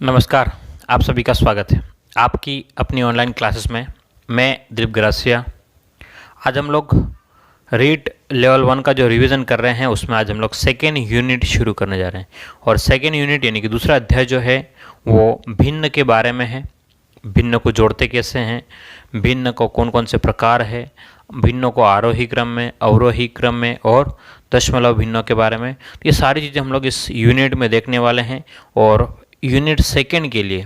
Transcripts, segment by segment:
नमस्कार, आप सभी का स्वागत है आपकी अपनी ऑनलाइन क्लासेस में। मैं दिलीप गरासिया। आज हम लोग रीट लेवल 1 का जो रिवीजन कर रहे हैं उसमें आज हम लोग सेकेंड यूनिट शुरू करने जा रहे हैं। और सेकेंड यूनिट यानी कि दूसरा अध्याय जो है वो भिन्न के बारे में है। भिन्न को जोड़ते कैसे हैं, भिन्न को कौन कौन से प्रकार है, भिन्नों को आरोही क्रम में, अवरोही क्रम में और दशमलव भिन्नों के बारे में। ये सारी चीज़ें हम लोग इस यूनिट में देखने वाले हैं। और यूनिट सेकेंड के लिए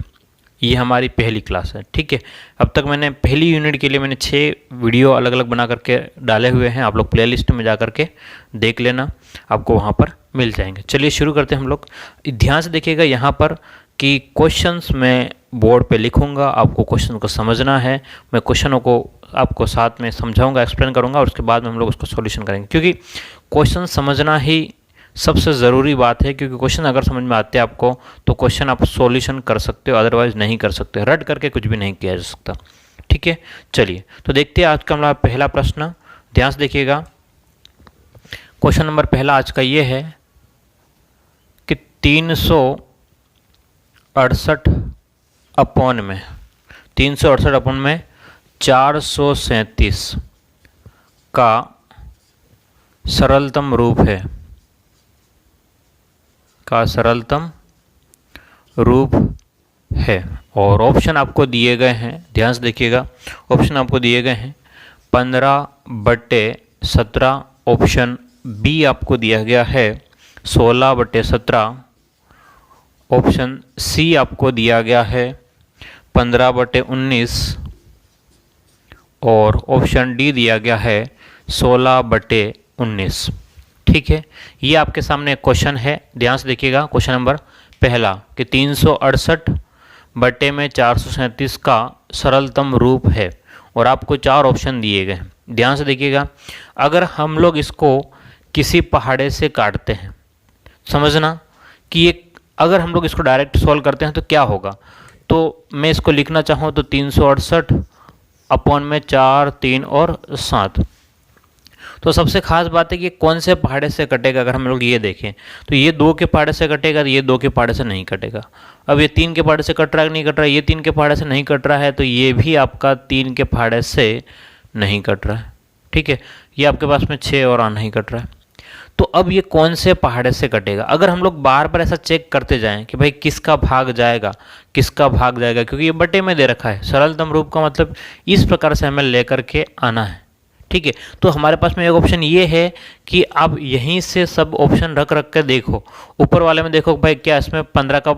ये हमारी पहली क्लास है, ठीक है। अब तक मैंने पहली यूनिट के लिए 6 वीडियो अलग अलग बना करके डाले हुए हैं। आप लोग प्लेलिस्ट में जा करके देख लेना, आपको वहाँ पर मिल जाएंगे। चलिए शुरू करते हैं हम लोग। ध्यान से देखिएगा यहाँ पर कि क्वेश्चंस मैं बोर्ड पे लिखूंगा, आपको क्वेश्चन को समझना है। मैं क्वेश्चनों को आपको साथ में समझाऊंगा, एक्सप्लेन करूंगा और उसके बाद में हम लोग उसको सॉल्यूशन करेंगे, क्योंकि क्वेश्चन समझना ही सबसे ज़रूरी बात है। क्योंकि क्वेश्चन अगर समझ में आते हैं आपको तो क्वेश्चन आप सॉल्यूशन कर सकते हो, अदरवाइज नहीं कर सकते। रट करके कुछ भी नहीं किया जा सकता, ठीक है। चलिए तो देखते हैं आज का हमारा पहला प्रश्न। ध्यान से देखिएगा, क्वेश्चन नंबर पहला आज का ये है कि 368 अपॉन में 437 का सरलतम रूप है, और ऑप्शन आपको दिए गए हैं। ध्यान से देखिएगा, ऑप्शन आपको दिए गए हैं 15/17, ऑप्शन बी आपको दिया गया है 16/17, ऑप्शन सी आपको दिया गया है 15/19 और ऑप्शन डी दिया गया है 16/19, ठीक है। ये आपके सामने एक क्वेश्चन है। ध्यान से देखिएगा, क्वेश्चन नंबर पहला कि 368/437 का सरलतम रूप है और आपको 4 ऑप्शन दिए गए हैं। ध्यान से देखिएगा, अगर हम लोग इसको किसी पहाड़े से काटते हैं, समझना कि ये अगर हम लोग इसको डायरेक्ट सॉल्व करते हैं तो क्या होगा। तो मैं इसको लिखना चाहूँ तो 368 अपॉन में 4, 3 और 7। तो सबसे खास बात है कि कौन से पहाड़े से कटेगा। अगर हम लोग ये देखें तो ये 2 के पहाड़े से कटेगा, तो ये 2 के पहाड़े से नहीं कटेगा। अब ये 3 के पहाड़े से कट रहा है कि नहीं कट रहा है, ये 3 के पहाड़े से नहीं कट रहा है, तो ये भी आपका 3 के पहाड़े से नहीं कट रहा है, ठीक है। ये आपके पास में 6 और नहीं कट रहा है। तो अब ये कौन से पहाड़े से कटेगा। अगर हम लोग बार बार ऐसा चेक करते जाएं कि भाई किसका भाग जाएगा, क्योंकि ये बटे में दे रखा है। सरलतम रूप का मतलब इस प्रकार से हमें लेकर के आना है, ठीक है। तो हमारे पास में एक ऑप्शन ये है कि आप यहीं से सब ऑप्शन रख के देखो। ऊपर वाले में देखो भाई क्या इसमें 15 का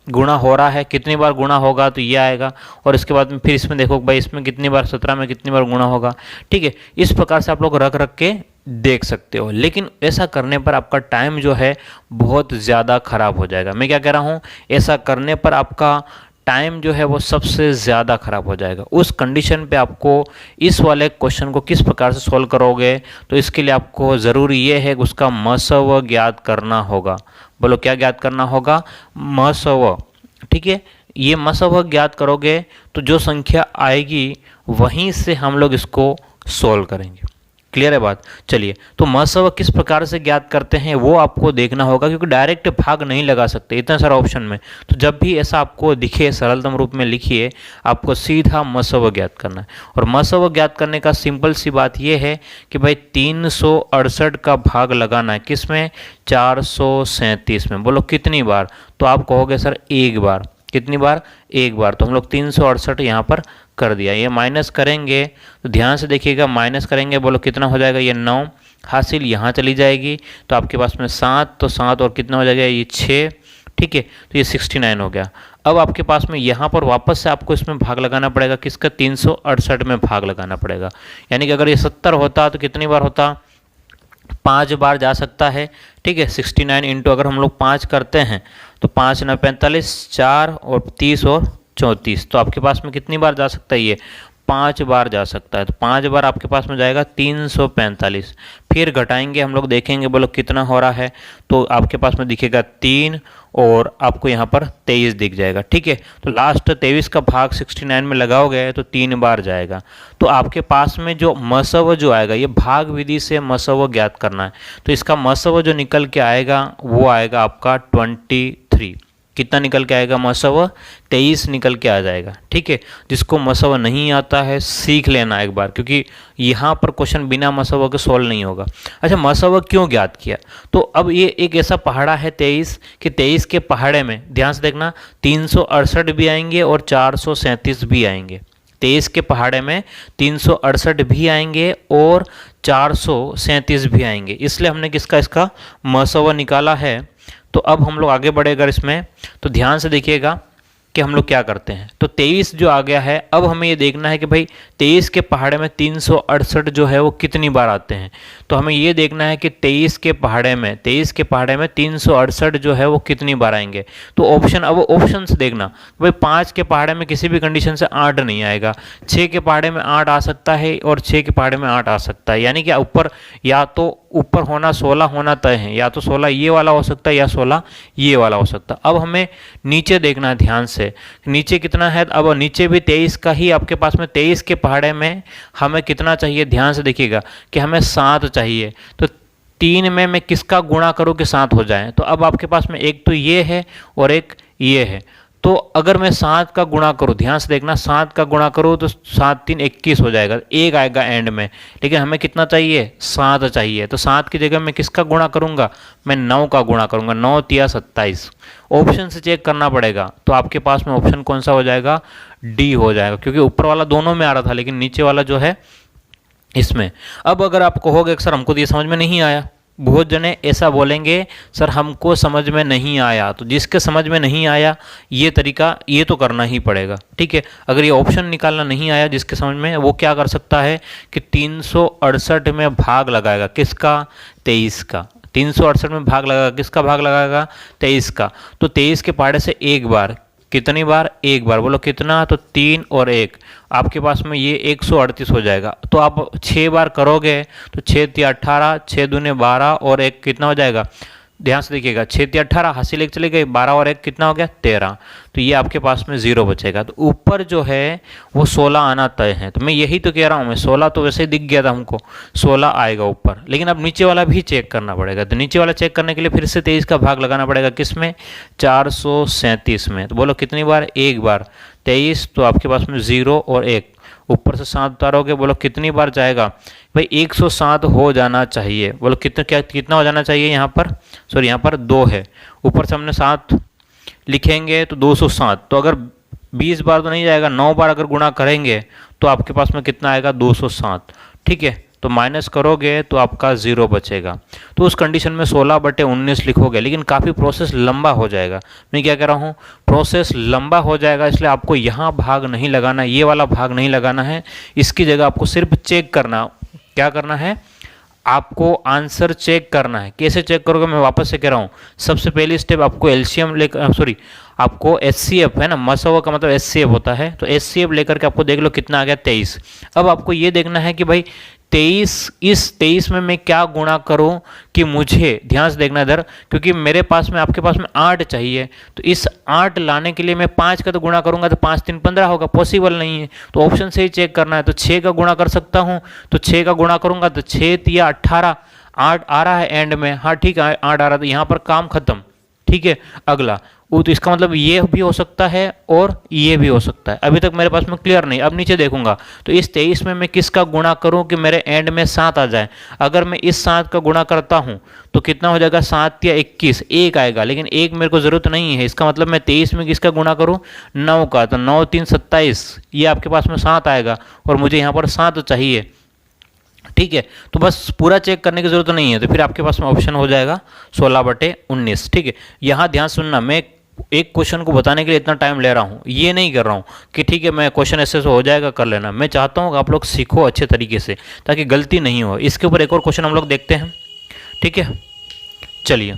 गुणा हो रहा है, कितनी बार गुणा होगा तो ये आएगा। और इसके बाद में फिर इसमें देखो भाई इसमें कितनी बार, 17 में कितनी बार गुणा होगा, ठीक है। इस प्रकार से आप लोग रख के देख सकते हो। लेकिन ऐसा करने पर आपका टाइम जो है बहुत ज़्यादा खराब हो जाएगा। मैं क्या कह रहा हूँ, ऐसा करने पर आपका टाइम जो है वो सबसे ज़्यादा खराब हो जाएगा। उस कंडीशन पे आपको इस वाले क्वेश्चन को किस प्रकार से सॉल्व करोगे, तो इसके लिए आपको ज़रूरी ये है कि उसका महत्व ज्ञात करना होगा। बोलो क्या ज्ञात करना होगा, महत्व, ठीक है। ये महत्व ज्ञात करोगे तो जो संख्या आएगी वहीं से हम लोग इसको सॉल्व करेंगे। क्लियर है बात। चलिए तो महत्व किस प्रकार से ज्ञात करते हैं वो आपको देखना होगा, क्योंकि डायरेक्ट भाग नहीं लगा सकते इतना सारा ऑप्शन में। तो जब भी ऐसा आपको दिखे सरलतम रूप में लिखिए, आपको सीधा महत्व ज्ञात करना है। और महत्व ज्ञात करने का सिंपल सी बात यह है कि भाई 368 का भाग लगाना है किसमें, 437 में। बोलो कितनी बार, तो आप कहोगे सर एक बार। कितनी बार, एक बार। तो हम लोग 368 यहाँ पर कर दिया। ये माइनस करेंगे तो ध्यान से देखिएगा, माइनस करेंगे बोलो कितना हो जाएगा, ये 9 हासिल यहाँ चली जाएगी तो आपके पास में 7, तो 7 और कितना हो जाएगा, ये 6, ठीक है। तो ये 69 हो गया। अब आपके पास में यहाँ पर वापस से आपको इसमें भाग लगाना पड़ेगा, किसका, 368 में भाग लगाना पड़ेगा। यानी कि अगर ये 70 होता तो कितनी बार होता, 5 बार जा सकता है, ठीक है। 69 इंटू अगर हम लोग 5 करते हैं तो 5 9 45, 4 और 30 और 34, तो आपके पास में कितनी बार जा सकता है, ये 5 बार जा सकता है। तो 5 बार आपके पास में जाएगा 345। फिर घटाएंगे हम लोग, देखेंगे बोलो कितना हो रहा है, तो आपके पास में दिखेगा 3 और आपको यहाँ पर 23 दिख जाएगा, ठीक है। तो लास्ट 23 का भाग 69 में लगाओगे तो 3 बार जाएगा। तो आपके पास में जो मसव जो आएगा, ये भाग विधि से मसव ज्ञात करना है। तो इसका मसव जो निकल के आएगा वो आएगा आपका 23। कितना निकल के आएगा, मसव 23 निकल के आ जाएगा। ठीक है, जिसको मसव नहीं आता है सीख लेना एक बार, क्योंकि यहाँ पर क्वेश्चन बिना मसव के सोल्व नहीं होगा। अच्छा, मसव क्यों ज्ञात किया, तो अब ये एक ऐसा पहाड़ा है 23 कि 23 के पहाड़े में ध्यान से देखना 368 भी आएंगे और 437 भी आएंगे। 23 के पहाड़े में 368 भी आएंगे और 437 भी आएंगे, इसलिए हमने किसका इसका मसव निकाला है। तो अब हम लोग आगे बढ़े अगर इसमें, तो ध्यान से देखिएगा कि हम लोग क्या करते हैं। तो 23 जो आ गया है, अब हमें ये देखना है कि भाई 23 के पहाड़े में 368 जो है वो कितनी बार आते हैं। तो हमें ये देखना है कि 23 के पहाड़े में 368 जो है वो कितनी बार आएंगे। तो ऑप्शन, अब ऑप्शन से देखना भाई 5 के पहाड़े में किसी भी कंडीशन से 8 नहीं आएगा, 6 के पहाड़े में 8 आ सकता है और 6 के पहाड़े में 8 आ सकता है, यानी कि ऊपर या तो ऊपर होना 16 होना तय है, या तो 16 ये वाला हो सकता है या 16 ये वाला हो सकता है। अब हमें नीचे देखना है ध्यान से, नीचे कितना है। अब नीचे भी 23 का ही आपके पास में 23 के पहाड़े में हमें कितना चाहिए, ध्यान से देखिएगा कि हमें 7 चाहिए। तो 3 में मैं किसका गुणा करूं कि 7 हो जाए। तो अब आपके पास में एक तो ये है और एक ये है। तो अगर मैं 7 का गुणा करूं, ध्यान से देखना, 7 का गुणा करूं तो 7 3 21 हो जाएगा, एक आएगा एंड में, लेकिन हमें कितना चाहिए, 7 चाहिए। तो 7 की जगह मैं किसका गुणा करूंगा, मैं 9 का गुणा करूंगा, 9 तिया 27। ऑप्शन से चेक करना पड़ेगा, तो आपके पास में ऑप्शन कौन सा हो जाएगा, डी हो जाएगा, क्योंकि ऊपर वाला दोनों में आ रहा था लेकिन नीचे वाला जो है इसमें। अब अगर आप कहोगे सर हमको तो ये समझ में नहीं आया, बहुत जने ऐसा बोलेंगे सर हमको समझ में नहीं आया, तो जिसके समझ में नहीं आया ये तरीका ये तो करना ही पड़ेगा। ठीक है, अगर ये ऑप्शन निकालना नहीं आया जिसके समझ में, वो क्या कर सकता है कि 368 में भाग लगाएगा, किसका, 23 का। 368 में भाग लगाएगा, किसका भाग लगाएगा, 23 का। तो 23 के पहाड़े से एक बार, कितनी बार, एक बार, बोलो कितना, तो 3 और 1, आपके पास में ये 138 हो जाएगा। तो आप 6 बार करोगे तो 6 तिया 18, 6 दूने 12 और 1 कितना हो जाएगा, ध्यान से देखिएगा, 6 तिया 18 हासिल एक चले गए, 12 और 1 कितना हो गया, 13। तो ये आपके पास में 0 बचेगा। तो ऊपर जो है वो 16 आना तय है। तो मैं यही तो कह रहा हूँ, मैं 16 तो वैसे ही दिख गया था हमको, 16 आएगा ऊपर, लेकिन अब नीचे वाला भी चेक करना पड़ेगा। तो नीचे वाला चेक करने के लिए फिर से 23 का भाग लगाना पड़ेगा, किस में, 437 में। तो बोलो कितनी बार, एक बार, 23, तो आपके पास में 0 और 1, ऊपर से 7 उतारोगे, बोलो कितनी बार जाएगा भाई, 107 हो जाना चाहिए। बोलो कितना हो जाना चाहिए, यहाँ पर सॉरी यहाँ पर 2 है, ऊपर से हमने 7 लिखेंगे तो 207। तो अगर 20 बार तो नहीं जाएगा, 9 बार अगर गुणा करेंगे तो आपके पास में कितना आएगा, 207। ठीक है, तो माइनस करोगे तो आपका 0 बचेगा। तो उस कंडीशन में 16/19 लिखोगे, लेकिन काफ़ी प्रोसेस लंबा हो जाएगा। मैं क्या कह रहा हूँ, प्रोसेस लंबा हो जाएगा, इसलिए आपको यहाँ भाग नहीं लगाना, ये वाला भाग नहीं लगाना है। इसकी जगह आपको सिर्फ चेक करना, क्या करना है, आपको आंसर चेक करना है। कैसे चेक करोगे, मैं वापस से कह रहा हूँ, सबसे पहली स्टेप आपको एलसीएम लेकर, सॉरी आपको एचसीएफ है ना, मसव का मतलब एचसीएफ होता है, तो एचसीएफ लेकर के आपको देख लो कितना आ गया, 23। अब आपको ये देखना है कि भाई 23 में मैं क्या गुणा करूं कि मुझे, ध्यान से देखना इधर, क्योंकि मेरे पास में आपके पास में 8 चाहिए, तो इस 8 लाने के लिए मैं 5 का तो गुणा करूंगा तो 5 3 15 होगा, पॉसिबल नहीं है। तो ऑप्शन से ही चेक करना है। तो 6 का गुणा कर सकता हूं, तो 6 का गुणा करूंगा तो 6 तिया 18, 8 आ रहा है एंड में, हाँ ठीक है 8 आ रहा, तो यहाँ पर काम खत्म। ठीक है, अगला वो, तो इसका मतलब ये भी हो सकता है और ये भी हो सकता है। अभी तक मेरे पास में क्लियर नहीं, अब नीचे देखूंगा तो इस 23 में मैं किसका गुणा करूं कि मेरे एंड में 7 आ जाए। अगर मैं इस 7 का गुणा करता हूं तो कितना हो जाएगा, 7 या 21, 1 आएगा, लेकिन 1 मेरे को जरूरत नहीं है। इसका मतलब मैं 23 में किसका गुणा करूं, 9 का, तो 9 3 27, ये आपके पास में 7 आएगा और मुझे यहाँ पर 7 चाहिए। ठीक है, तो बस पूरा चेक करने की जरूरत नहीं है, तो फिर आपके पास में ऑप्शन हो जाएगा 16/19। ठीक है, यहाँ ध्यान सुनना, मैं एक क्वेश्चन को बताने के लिए इतना टाइम ले रहा हूँ, ये नहीं कर रहा हूँ कि ठीक है मैं क्वेश्चन ऐसे से हो जाएगा कर लेना। मैं चाहता हूँ कि आप लोग सीखो अच्छे तरीके से ताकि गलती नहीं हो। इसके ऊपर एक और क्वेश्चन हम लोग देखते हैं। ठीक है, चलिए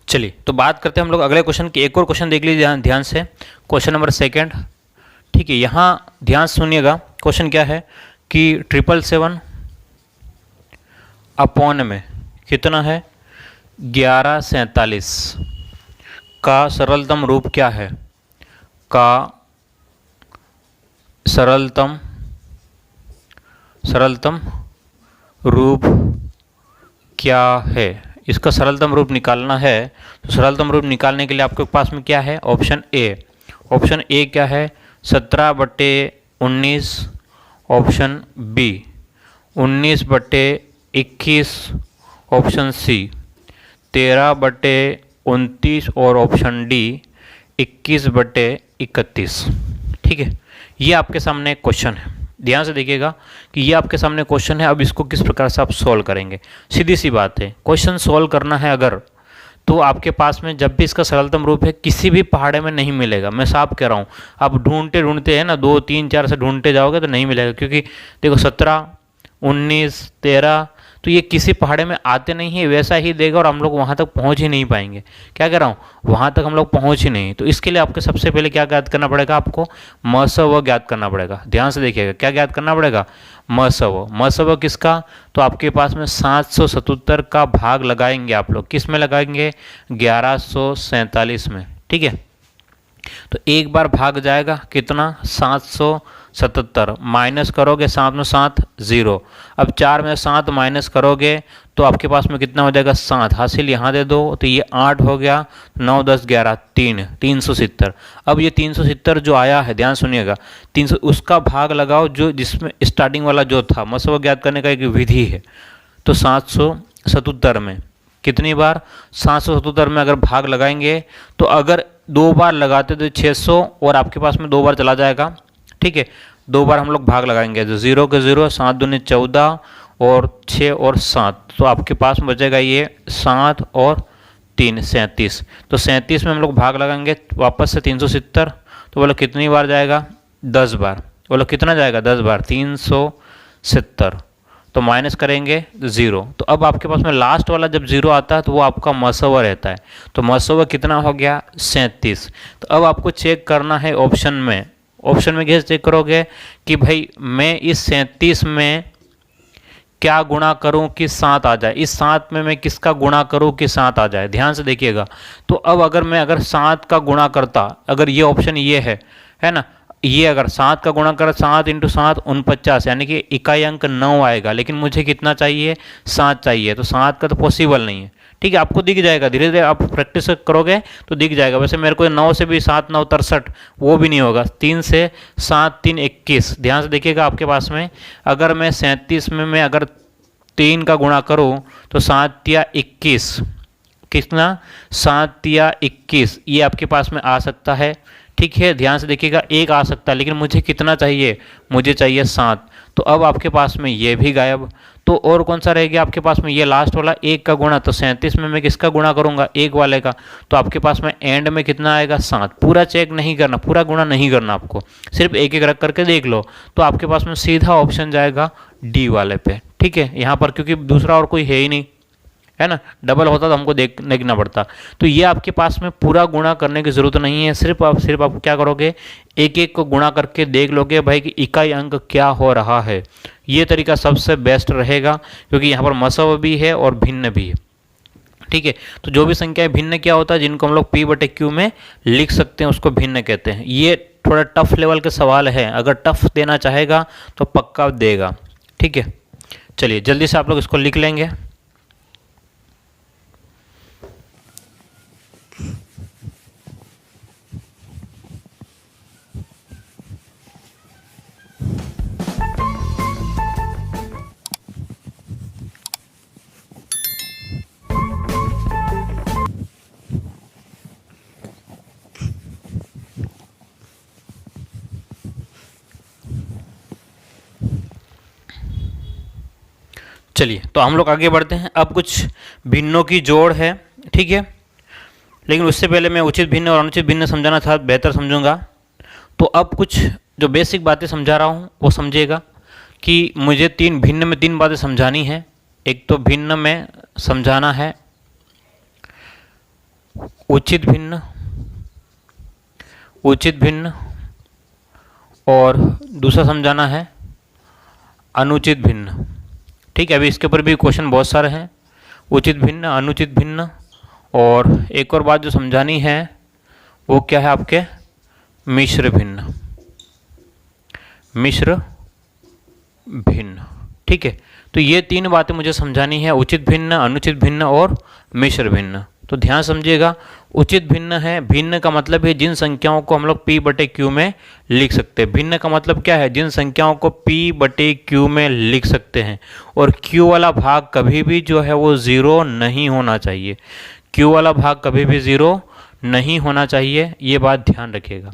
चलिए तो बात करते हैं हम लोग अगले क्वेश्चन की। एक और क्वेश्चन देख लीजिए ध्यान से, क्वेश्चन नंबर 2। ठीक है, यहाँ ध्यान सुनिएगा, क्वेश्चन क्या है कि 777 अपॉन में कितना है 1147 का सरलतम रूप क्या है, का सरलतम रूप क्या है। इसका सरलतम रूप निकालना है तो सरलतम रूप निकालने के लिए आपके पास में क्या है, ऑप्शन ए क्या है 17/19, ऑप्शन बी 19/21, ऑप्शन सी 13/29 और ऑप्शन डी 21/31। ठीक है, ये आपके सामने एक क्वेश्चन है, ध्यान से देखिएगा कि ये आपके सामने क्वेश्चन है। अब इसको किस प्रकार से आप सॉल्व करेंगे, सीधी सी बात है, क्वेश्चन सॉल्व करना है अगर, तो आपके पास में जब भी इसका सरलतम रूप है किसी भी पहाड़े में नहीं मिलेगा, मैं साफ कह रहा हूँ। आप ढूंढते ढूंढते हैं ना 2 3 4 से ढूंढते जाओगे तो नहीं मिलेगा, क्योंकि देखो 17 19 13 तो ये किसी पहाड़े में आते नहीं है, वैसा ही देगा और हम लोग वहाँ तक पहुँच ही नहीं पाएंगे। क्या कह रहा हूँ, वहाँ तक हम लोग पहुँच ही नहीं। तो इसके लिए आपको सबसे पहले क्या ज्ञात करना पड़ेगा, आपको मसव ज्ञात करना पड़ेगा। ध्यान से देखिएगा क्या ज्ञात करना पड़ेगा, मसव किसका, तो आपके पास में 777 का भाग लगाएंगे आप लोग, किस में लगाएंगे 1147 में। ठीक है, तो एक बार भाग जाएगा कितना 777, माइनस करोगे 7 में 7 0, अब 4 में 7 माइनस करोगे तो आपके पास में कितना हो जाएगा 7, हासिल यहाँ दे दो तो ये 8 हो गया, 9 10 11 370। अब ये 370 जो आया है, ध्यान सुनिएगा 300 उसका भाग लगाओ जो जिसमें स्टार्टिंग वाला जो था, मसवा ज्ञात करने का एक विधि है। तो 777 में कितनी बार 777 में अगर भाग लगाएंगे तो अगर 2 बार लगाते तो 600 और आपके पास में 2 बार चला जाएगा। ठीक है, 2 बार हम लोग भाग लगाएंगे तो 0 के 0, 7 दूनी 14 और 6 और 7, तो आपके पास बचेगा ये 7 और 3 37। तो 37 में हम लोग भाग लगाएंगे वापस से 370, तो बोलो कितनी बार जाएगा 10 बार, बोलो कितना जाएगा 10 बार 370, तो माइनस करेंगे 0। तो अब आपके पास में लास्ट वाला जब 0 आता है तो वो आपका मसवा रहता है, तो मसवा कितना हो गया 37। तो अब आपको चेक करना है ऑप्शन में कैसे चेक करोगे कि भाई मैं इस 37 में क्या गुणा करूं कि 7 आ जाए, इस 7 में मैं किसका गुणा करूं कि 7 आ जाए। ध्यान से देखिएगा, तो अब अगर 7 का गुणा करता, अगर ये ऑप्शन ये है ना, ये अगर 7 का गुणा कर 7 × 7 49, यानी कि इकाई अंक 9 आएगा, लेकिन मुझे कितना चाहिए 7 चाहिए, तो 7 का तो पॉसिबल नहीं है। ठीक है, आपको दिख जाएगा, धीरे धीरे आप प्रैक्टिस करोगे तो दिख जाएगा। वैसे मेरे को 9 से भी 7 9 63 वो भी नहीं होगा, 3 से 7 3 21। ध्यान से देखिएगा आपके पास में अगर मैं 37 में मैं अगर 3 का गुणा करूं तो 7 या 21, कितना 7 या 21 ये आपके पास में आ सकता है। ठीक है, ध्यान से देखिएगा 1 आ सकता है, लेकिन मुझे कितना चाहिए, मुझे चाहिए 7, तो अब आपके पास में ये भी गायब। तो और कौन सा रह गया आपके पास में, ये लास्ट वाला 1 का गुणा, तो 37 में मैं किसका गुणा करूंगा 1 वाले का, तो आपके पास में एंड में कितना आएगा 7। पूरा चेक नहीं करना, पूरा गुणा नहीं करना, आपको सिर्फ एक एक रख करके देख लो, तो आपके पास में सीधा ऑप्शन जाएगा डी वाले पे। ठीक है, यहाँ पर क्योंकि दूसरा और कोई है ही नहीं, है ना, डबल होता तो हमको देखना पड़ता। तो ये आपके पास में पूरा गुणा करने की ज़रूरत नहीं है, सिर्फ आप क्या करोगे एक एक को गुणा करके देख लोगे भाई कि इकाई अंक क्या हो रहा है। ये तरीका सबसे बेस्ट रहेगा, क्योंकि यहाँ पर मसव भी है और भिन्न भी है। ठीक है, तो जो भी संख्या है भिन्न क्या होता है, जिनको हम लोग P/Q में लिख सकते हैं उसको भिन्न कहते हैं। ये थोड़ा टफ लेवल के सवाल है, अगर टफ देना चाहेगा तो पक्का देगा। ठीक है, चलिए जल्दी से आप लोग इसको लिख लेंगे। चलिए तो हम लोग आगे बढ़ते हैं। अब कुछ भिन्नों की जोड़ है, ठीक है, लेकिन उससे पहले मैं उचित भिन्न और अनुचित भिन्न समझाना था, बेहतर समझूंगा। तो अब कुछ जो बेसिक बातें समझा रहा हूँ वो समझिएगा कि मुझे भिन्न में 3 बातें समझानी है। एक तो भिन्न में समझाना है उचित भिन्न और दूसरा समझाना है अनुचित भिन्न। ठीक है, अभी इसके ऊपर भी क्वेश्चन बहुत सारे हैं, उचित भिन्न, अनुचित भिन्न, और एक और बात जो समझानी है वो क्या है आपके मिश्र भिन्न, मिश्र भिन्न। ठीक है, तो ये तीन बातें मुझे समझानी है, उचित भिन्न, अनुचित भिन्न और मिश्र भिन्न। तो ध्यान समझिएगा, उचित भिन्न है, भिन्न का मतलब है जिन संख्याओं को हम लोग p बटे क्यू में लिख सकते हैं। भिन्न का मतलब क्या है, जिन संख्याओं को p बटे क्यू में लिख सकते हैं, और q वाला भाग कभी भी जो है वो ज़ीरो नहीं होना चाहिए, q वाला भाग कभी भी ज़ीरो नहीं होना चाहिए, ये बात ध्यान रखिएगा।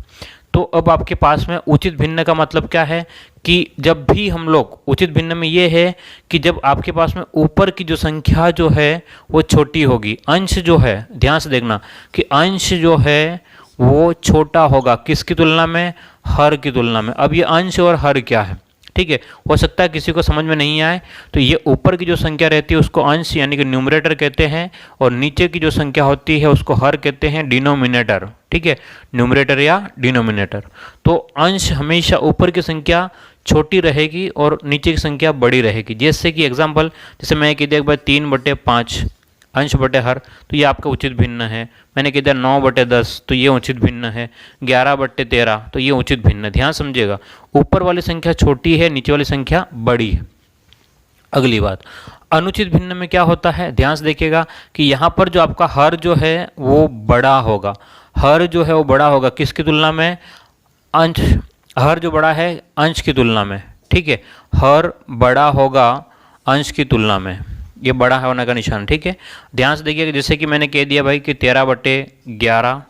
तो अब आपके पास में उचित भिन्न का मतलब क्या है कि जब भी हम लोग उचित भिन्न में ये है कि जब आपके पास में ऊपर की जो संख्या जो है वो छोटी होगी, अंश जो है, ध्यान से देखना कि अंश जो है वो छोटा होगा किसकी तुलना में, हर की तुलना में। अब ये अंश और हर क्या है, ठीक है, हो सकता है किसी को समझ में नहीं आए, तो ये ऊपर की जो संख्या रहती है उसको अंश यानी कि न्यूमरेटर कहते हैं, और नीचे की जो संख्या होती है उसको हर कहते हैं, डिनोमिनेटर। ठीक है, न्यूमरेटर या डिनोमिनेटर। तो अंश हमेशा ऊपर की संख्या छोटी रहेगी और नीचे की संख्या बड़ी रहेगी। जैसे कि एग्जाम्पल, जैसे मैं कह दिया 3/5 अंश बटे हर, तो ये आपका उचित भिन्न है। मैंने कह दिया 9/10, तो ये उचित भिन्न है। 11/13, तो ये उचित भिन्न है। ध्यान समझिएगा, ऊपर वाली संख्या छोटी है, नीचे वाली संख्या बड़ी है। अगली बात, अनुचित भिन्न में क्या होता है, ध्यान से देखिएगा कि यहाँ पर जो आपका हर जो है वो बड़ा होगा, हर जो है वो बड़ा होगा किसकी तुलना में, अंश, हर जो बड़ा है अंश की तुलना में। ठीक है, हर बड़ा होगा अंश की तुलना में, ये बड़ा होने का निशान। ठीक है, ध्यान से देखिएगा, जैसे कि मैंने कह दिया भाई कि 13/11,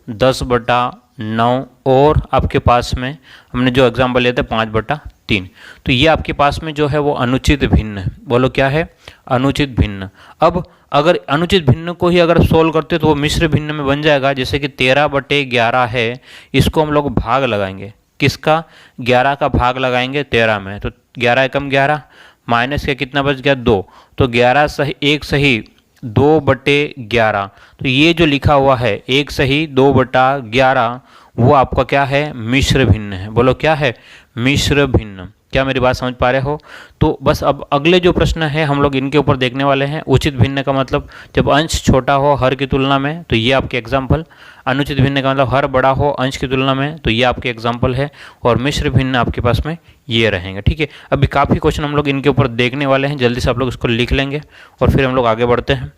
10/9, और आपके पास में हमने जो एग्जाम्पल लिया था 5/3, तो ये आपके पास में जो है वो अनुचित भिन्न है। बोलो क्या है, अनुचित भिन्न। अब अगर अनुचित भिन्न को ही अगर सोल्व करते तो वो मिश्र भिन्न में बन जाएगा। जैसे कि 13/11 है, इसको हम लोग भाग लगाएंगे, किसका, 11 का भाग लगाएंगे 13 में, तो 11 एकम 11, माइनस का कितना बच गया 2, तो 11 सही 1 सही 2/11, तो ये जो लिखा हुआ है 1 सही 2/11 वो आपका क्या है, मिश्र भिन्न है। बोलो क्या है, मिश्र भिन्न। क्या मेरी बात समझ पा रहे हो? तो बस अब अगले जो प्रश्न है हम लोग इनके ऊपर देखने वाले हैं। उचित भिन्न का मतलब जब अंश छोटा हो हर की तुलना में, तो ये आपके एग्जाम्पल। अनुचित भिन्न का मतलब हर बड़ा हो अंश की तुलना में, तो ये आपके एग्जाम्पल है। और मिश्र भिन्न आपके पास में ये रहेंगे। ठीक है, अभी काफ़ी क्वेश्चन हम लोग इनके ऊपर देखने वाले हैं, जल्दी से आप लोग इसको लिख लेंगे और फिर हम लोग आगे बढ़ते हैं।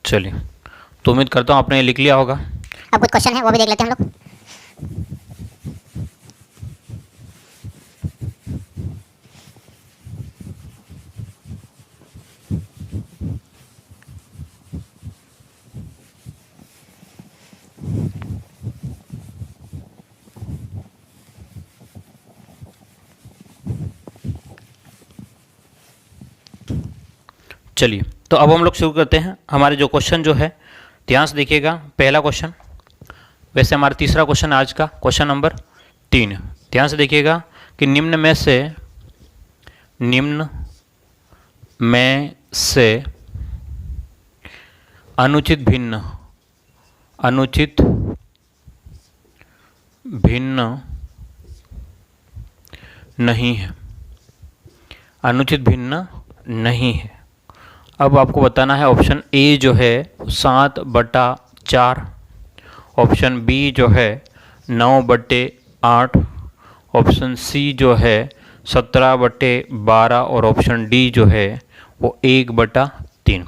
चलिए, तो उम्मीद करता हूँ आपने ये लिख लिया होगा। अब कुछ क्वेश्चन है वो भी देख लेते हैं हम लोग। चलिए, तो अब हम लोग शुरू करते हैं। हमारे जो क्वेश्चन जो है ध्यान से देखिएगा। पहला क्वेश्चन, वैसे हमारा तीसरा क्वेश्चन आज का, क्वेश्चन नंबर 3। ध्यान से देखिएगा कि निम्न में से अनुचित भिन्न नहीं है, अनुचित भिन्न नहीं है। अब आपको बताना है, ऑप्शन ए जो है 7/4, ऑप्शन बी जो है 9/8, ऑप्शन सी जो है 17/12 और ऑप्शन डी जो है वो 1/3।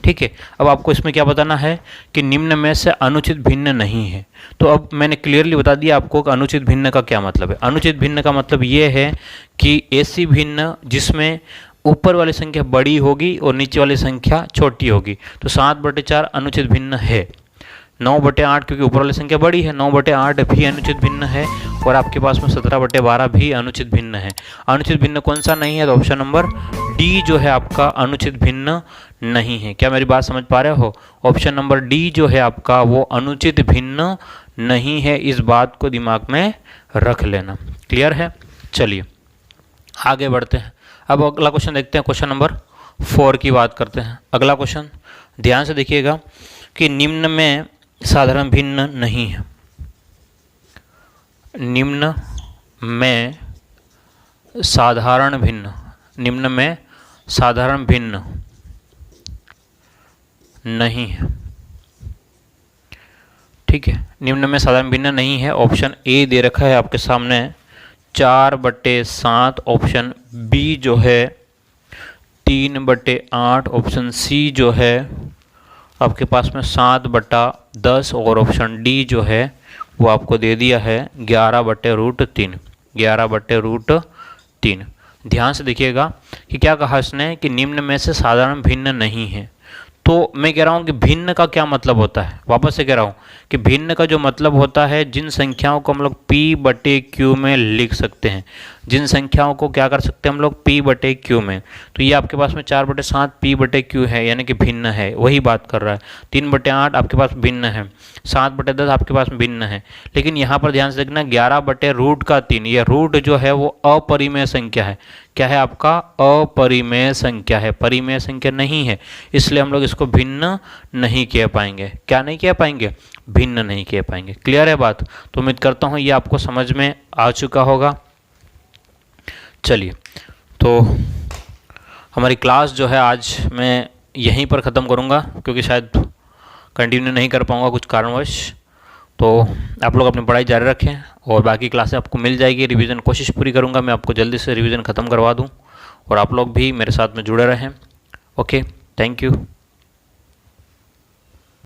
ठीक है, अब आपको इसमें क्या बताना है कि निम्न में से अनुचित भिन्न नहीं है। तो अब मैंने क्लियरली बता दिया आपको कि अनुचित भिन्न का क्या मतलब है। अनुचित भिन्न का मतलब ये है कि ऐसी भिन्न जिसमें ऊपर वाली संख्या बड़ी होगी और नीचे वाली संख्या छोटी होगी। तो 7/4 अनुचित भिन्न है। 9/8 क्योंकि ऊपर वाली संख्या बड़ी है, 9/8 भी अनुचित भिन्न है। और आपके पास में 17/12 भी अनुचित भिन्न है। अनुचित भिन्न कौन सा नहीं है? तो ऑप्शन नंबर डी जो है आपका अनुचित भिन्न नहीं है। क्या मेरी बात समझ पा रहे हो? ऑप्शन नंबर डी जो है आपका वो अनुचित भिन्न नहीं है। इस बात को दिमाग में रख लेना। क्लियर है? चलिए आगे बढ़ते हैं। अब अगला क्वेश्चन देखते हैं, क्वेश्चन नंबर 4 की बात करते हैं। अगला क्वेश्चन ध्यान से देखिएगा कि निम्न में साधारण भिन्न नहीं है। निम्न में साधारण भिन्न, निम्न में साधारण भिन्न नहीं है। ठीक है, निम्न में साधारण भिन्न नहीं है। ऑप्शन ए दे रखा है आपके सामने 4/7, ऑप्शन बी जो है 3/8, ऑप्शन सी जो है आपके पास में 7/10 और ऑप्शन डी जो है वो आपको दे दिया है 11/√3, 11/√3। ध्यान से देखिएगा कि क्या कहा इसने कि निम्न में से साधारण भिन्न नहीं है। तो मैं कह रहा हूँ कि भिन्न का क्या मतलब होता है, वापस से कह रहा हूँ कि भिन्न का जो मतलब होता है जिन संख्याओं को हम लोग p/q में लिख सकते हैं, जिन संख्याओं को क्या कर सकते हैं हम लोग p/q में। तो ये आपके पास में 4/7 p/q है, यानी कि भिन्न है, वही बात कर रहा है। 3/8 आपके पास भिन्न है, 7/10 आपके पास भिन्न है। लेकिन यहाँ पर ध्यान से देखना 11/√3, ये रूट जो है वो अपरिमेय संख्या है। क्या है आपका? अपरिमेय संख्या है, परिमेय संख्या नहीं है, इसलिए हम लोग इसको भिन्न नहीं कह पाएंगे। क्या नहीं कह पाएंगे? भिन्न नहीं कह पाएंगे। क्लियर है बात? तो उम्मीद करता हूँ ये आपको समझ में आ चुका होगा। चलिए, तो हमारी क्लास जो है आज मैं यहीं पर ख़त्म करूँगा, क्योंकि शायद कंटिन्यू नहीं कर पाऊँगा कुछ कारणवश। तो आप लोग अपनी पढ़ाई जारी रखें और बाकी क्लासें आपको मिल जाएगी। रिवीजन कोशिश पूरी करूँगा मैं आपको जल्दी से रिवीजन ख़त्म करवा दूँ, और आप लोग भी मेरे साथ में जुड़े रहें। Okay, thank you.